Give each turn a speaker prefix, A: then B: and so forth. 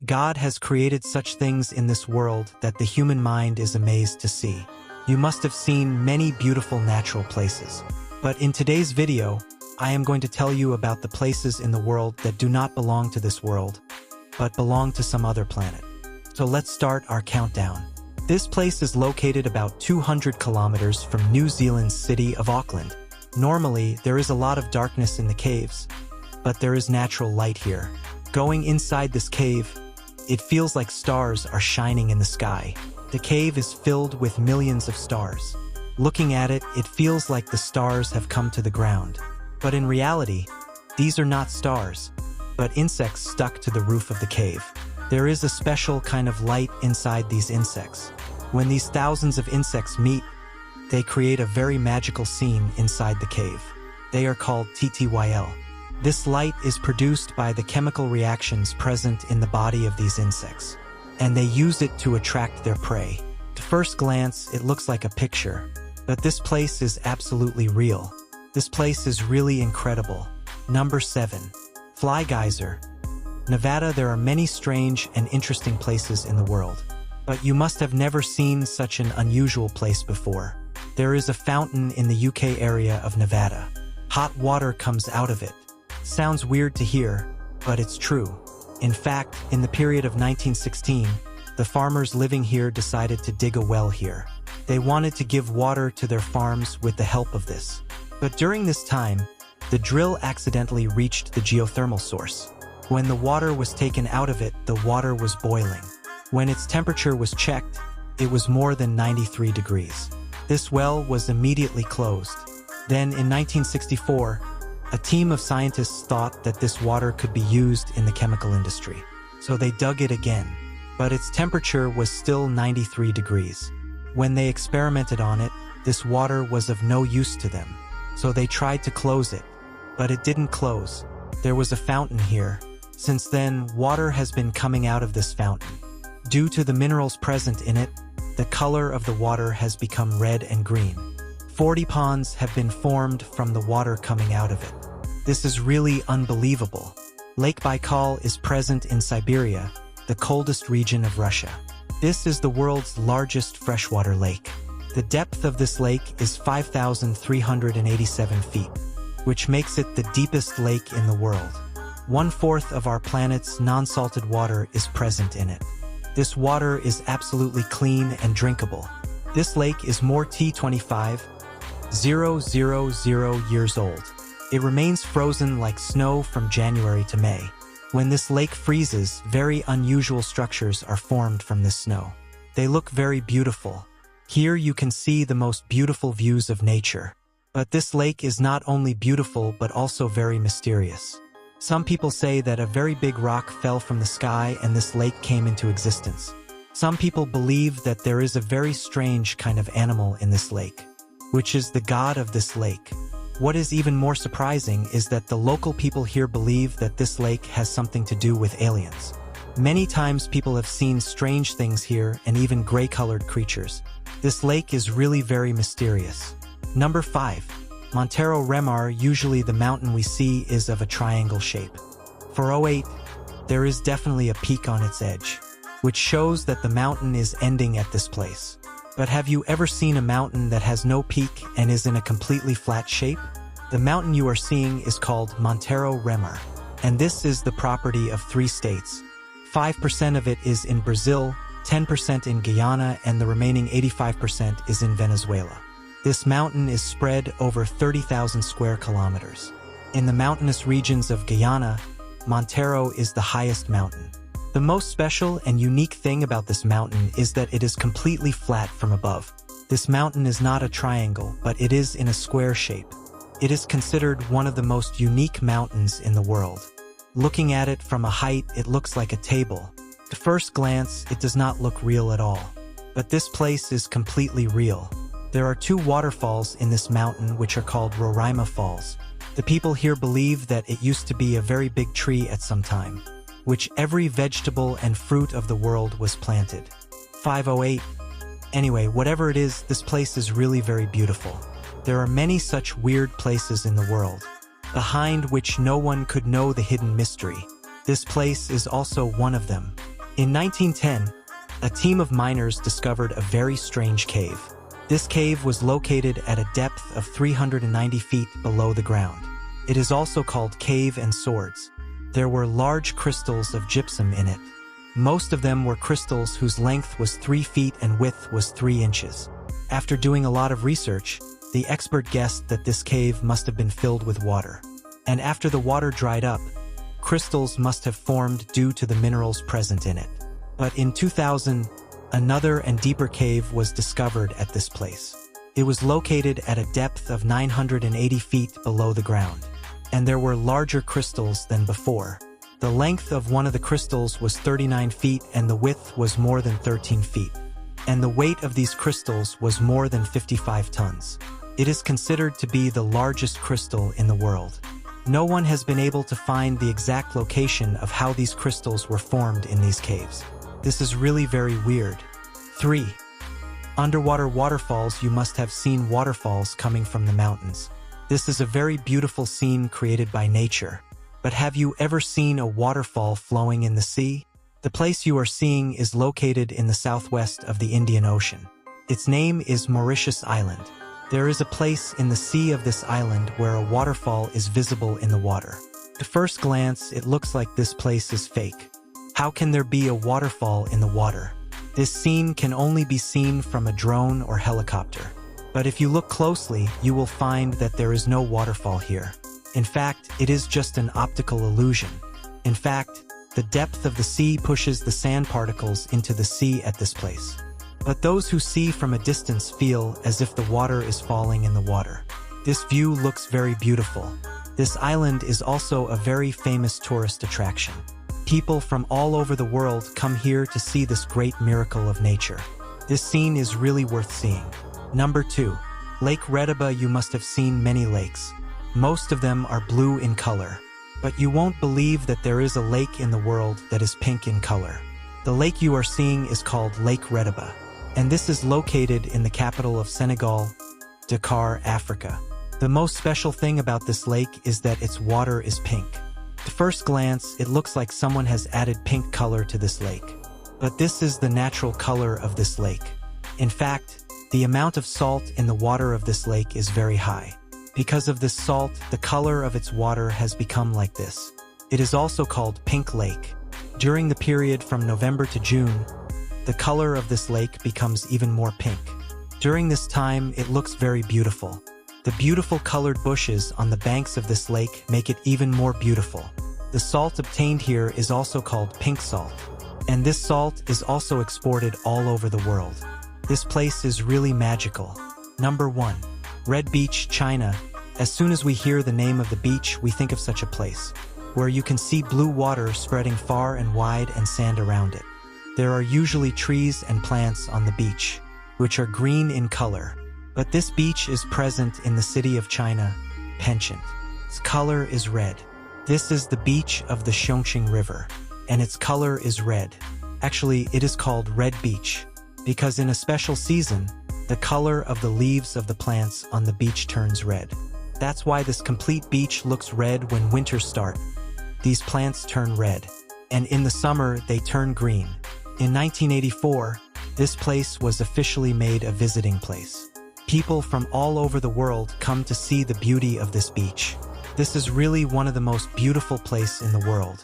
A: God has created such things in this world that the human mind is amazed to see. You must have seen many beautiful natural places. But in today's video, I am going to tell you about the places in the world that do not belong to this world, but belong to some other planet. So let's start our countdown. This place is located about 200 kilometers from New Zealand's city of Auckland. Normally, there is a lot of darkness in the caves, but there is natural light here. Going inside this cave, it feels like stars are shining in the sky. The cave is filled with millions of stars. Looking at it, it feels like the stars have come to the ground. But in reality, these are not stars, but insects stuck to the roof of the cave. There is a special kind of light inside these insects. When these thousands of insects meet, they create a very magical scene inside the cave. They are called TTYL. This light is produced by the chemical reactions present in the body of these insects, and they use it to attract their prey. At first glance, it looks like a picture, but this place is absolutely real. This place is really incredible. Number 7. Fly Geyser. Nevada. There are many strange and interesting places in the world, but you must have never seen such an unusual place before. There is a fountain in the UK area of Nevada. Hot water comes out of it. Sounds weird to hear, but it's true. In fact, in the period of 1916, the farmers living here decided to dig a well here. They wanted to give water to their farms with the help of this. But during this time, the drill accidentally reached the geothermal source. When the water was taken out of it, the water was boiling. When its temperature was checked, it was more than 93 degrees. This well was immediately closed. Then in 1964, a team of scientists thought that this water could be used in the chemical industry. So they dug it again, but its temperature was still 93 degrees. When they experimented on it, this water was of no use to them. So they tried to close it, but it didn't close. There was a fountain here. Since then, water has been coming out of this fountain. Due to the minerals present in it, the color of the water has become red and green. 40 ponds have been formed from the water coming out of it. This is really unbelievable. Lake Baikal is present in Siberia, the coldest region of Russia. This is the world's largest freshwater lake. The depth of this lake is 5,387 feet, which makes it the deepest lake in the world. 1/4 of our planet's non-salted water is present in it. This water is absolutely clean and drinkable. This lake is more T25,000 years old. It remains frozen like snow from January to May. When this lake freezes, very unusual structures are formed from this snow. They look very beautiful. Here you can see the most beautiful views of nature. But this lake is not only beautiful but also very mysterious. Some people say that a very big rock fell from the sky and this lake came into existence. Some people believe that there is a very strange kind of animal in this lake, which is the god of this lake. What is even more surprising is that the local people here believe that this lake has something to do with aliens. Many times people have seen strange things here and even gray-colored creatures. This lake is really very mysterious. Number 5. Montero Remar. Usually the mountain we see is of a triangle shape. For 08, there is definitely a peak on its edge, which shows that the mountain is ending at this place. But have you ever seen a mountain that has no peak and is in a completely flat shape? The mountain you are seeing is called Montero Remar, and this is the property of 3 states. 5% of it is in Brazil, 10% in Guyana, and the remaining 85% is in Venezuela. This mountain is spread over 30,000 square kilometers. In the mountainous regions of Guyana, Montero is the highest mountain. The most special and unique thing about this mountain is that it is completely flat from above. This mountain is not a triangle, but it is in a square shape. It is considered one of the most unique mountains in the world. Looking at it from a height, it looks like a table. At first glance, it does not look real at all. But this place is completely real. There are 2 waterfalls in this mountain which are called Roraima Falls. The people here believe that it used to be a very big tree at some time, which every vegetable and fruit of the world was planted. 508. Anyway, whatever it is, this place is really very beautiful. There are many such weird places in the world, behind which no one could know the hidden mystery. This place is also one of them. In 1910, a team of miners discovered a very strange cave. This cave was located at a depth of 390 feet below the ground. It is also called Cave and Swords. There were large crystals of gypsum in it. Most of them were crystals whose length was 3 feet and width was 3 inches. After doing a lot of research, the expert guessed that this cave must have been filled with water. And after the water dried up, crystals must have formed due to the minerals present in it. But in 2000, another and deeper cave was discovered at this place. It was located at a depth of 980 feet below the ground, and there were larger crystals than before. The length of one of the crystals was 39 feet and the width was more than 13 feet. And the weight of these crystals was more than 55 tons. It is considered to be the largest crystal in the world. No one has been able to find the exact location of how these crystals were formed in these caves. This is really very weird. 3. Underwater waterfalls. You must have seen waterfalls coming from the mountains. This is a very beautiful scene created by nature. But have you ever seen a waterfall flowing in the sea? The place you are seeing is located in the southwest of the Indian Ocean. Its name is Mauritius Island. There is a place in the sea of this island where a waterfall is visible in the water. At first glance, it looks like this place is fake. How can there be a waterfall in the water? This scene can only be seen from a drone or helicopter. But if you look closely, you will find that there is no waterfall here. In fact, it is just an optical illusion. In fact, the depth of the sea pushes the sand particles into the sea at this place. But those who see from a distance feel as if the water is falling in the water. This view looks very beautiful. This island is also a very famous tourist attraction. People from all over the world come here to see this great miracle of nature. This scene is really worth seeing. Number 2. Lake Redaba. You must have seen many lakes. Most of them are blue in color. But you won't believe that there is a lake in the world that is pink in color. The lake you are seeing is called Lake Redaba. And this is located in the capital of Senegal, Dakar, Africa. The most special thing about this lake is that its water is pink. At first glance, it looks like someone has added pink color to this lake. But this is the natural color of this lake. In fact, the amount of salt in the water of this lake is very high. Because of this salt, the color of its water has become like this. It is also called Pink Lake. During the period from November to June, the color of this lake becomes even more pink. During this time, it looks very beautiful. The beautiful colored bushes on the banks of this lake make it even more beautiful. The salt obtained here is also called pink salt. And this salt is also exported all over the world. This place is really magical. Number 1. Red Beach, China. As soon as we hear the name of the beach, we think of such a place, where you can see blue water spreading far and wide and sand around it. There are usually trees and plants on the beach, which are green in color. But this beach is present in the city of China, Penchant. Its color is red. This is the beach of the Chongqing River, and its color is red. Actually, it is called Red Beach, because in a special season, the color of the leaves of the plants on the beach turns red. That's why this complete beach looks red when winters start. These plants turn red, and in the summer they turn green. In 1984, this place was officially made a visiting place. People from all over the world come to see the beauty of this beach. This is really one of the most beautiful places in the world.